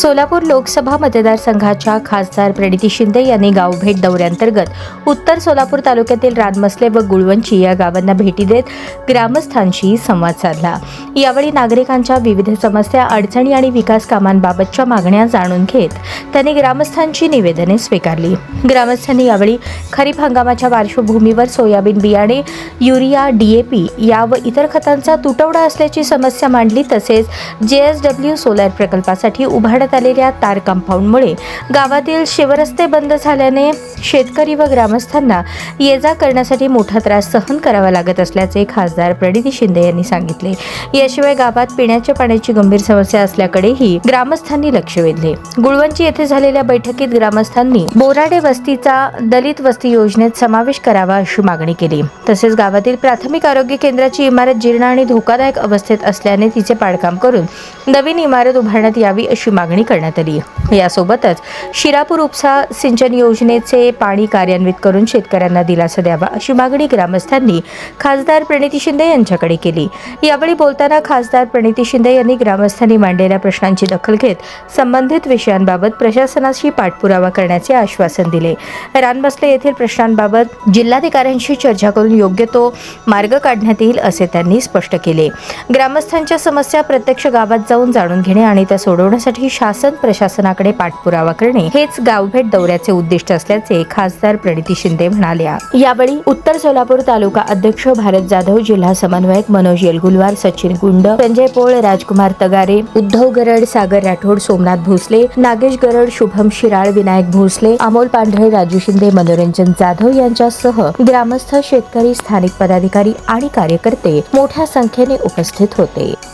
सोलापूर लोकसभा मतदारसंघाच्या खासदार प्रणिती शिंदे यांनी गावभेट दौऱ्यांतर्गत उत्तर सोलापूर तालुक्यातील रानमसले व गुळवंची या गावांना भेटी देत ग्रामस्थांशी संवाद साधला। यावेळी नागरिकांच्या विविध समस्या, अडचणी आणि विकास कामांबाबतच्या मागण्या जाणून घेत त्यांनी ग्रामस्थांची निवेदने स्वीकारली। ग्रामस्थांनी यावेळी खरीप हंगामाच्या पार्श्वभूमीवर सोयाबीन बियाणे, युरिया, DAP या व इतर खतांचा तुटवडा असल्याची समस्या मांडली। तसेच JSW सोलार प्रकल्पासाठी उभारण्यात आलेल्या तार कंपाऊंडमुळे गावातील शिवरस्ते बंद झाल्याने शेतकरी व ग्रामस्थांना ये-जा करण्यासाठी मोठा त्रास सहन करावा लागत असल्याचे खासदार प्रणिती शिंदे यांनी सांगितले। याशिवाय गावात पिण्याच्या पाण्याची गंभीर समस्या असल्याकडेही ग्रामस्थांनी लक्ष वेधले। गुळवंची येथे झालेल्या बैठकीत ग्रामस्थांनी बोराडे वस्तीचा दलित वस्ती योजनेत समावेश करावा अशी मागणी केली। तसेच गावातील प्राथमिक आरोग्य केंद्राची इमारत जीर्ण आणि धोकादायक अवस्थेत असल्याने तिचे पाडकाम करून नवीन इमारत उभारण्यात यावी अशी मागणी करण्यात आली। यासोबतच शिरापूर उपसा सिंचन योजनेचे पाणी कार्यान्वित करून शेतकऱ्यांना दिलासा द्यावा अशी मागणी ग्रामस्थांनी खासदार प्रणिती शिंदे यांच्याकडे केली। यावेळी बोलताना खासदार प्रणिती शिंदे यांनी ग्रामस्थांनी मांडलेल्या प्रश्नांची दखल घेत संबंधित विषयांबाबत प्रशासनाशी पाठपुरावा करण्याचे आश्वासन दिले। रानमसले येथील प्रश्नांबाबत जिल्हाधिकाऱ्यांशी चर्चा करून योग्य तो मार्ग काढण्यात येईल असे त्यांनी स्पष्ट केले। ग्रामस्थांच्या समस्या प्रत्यक्ष गावात जाऊन जाणून घेणे आणि त्या सोडवण्यासाठी शासन प्रशासनाकडे पाठपुरावा करणे हेच गावभेट दौऱ्याचे उद्दिष्ट असल्याचे खासदार प्रणिती शिंदे म्हणाल्या। यावेळी उत्तर सोलापूर तालुका अध्यक्ष भारत जाधव, जिल्हा समन्वयक मनोज येलगुलवार, सचिन गुंड, संजय पोळ, राजकुमार तगारे, उद्धव गरड, सागर राठोड, सोमनाथ भोसले, नागेश गरड, शुभम शिराळ, विनायक भोसले, अमोल पांढरे, राजू शिंदे, मनोरंजन जाधव यांच्यासह ग्रामस्थ, शेतकरी, स्थानिक पदाधिकारी आणि कार्यकर्ते मोठ्या संख्येने उपस्थित होते।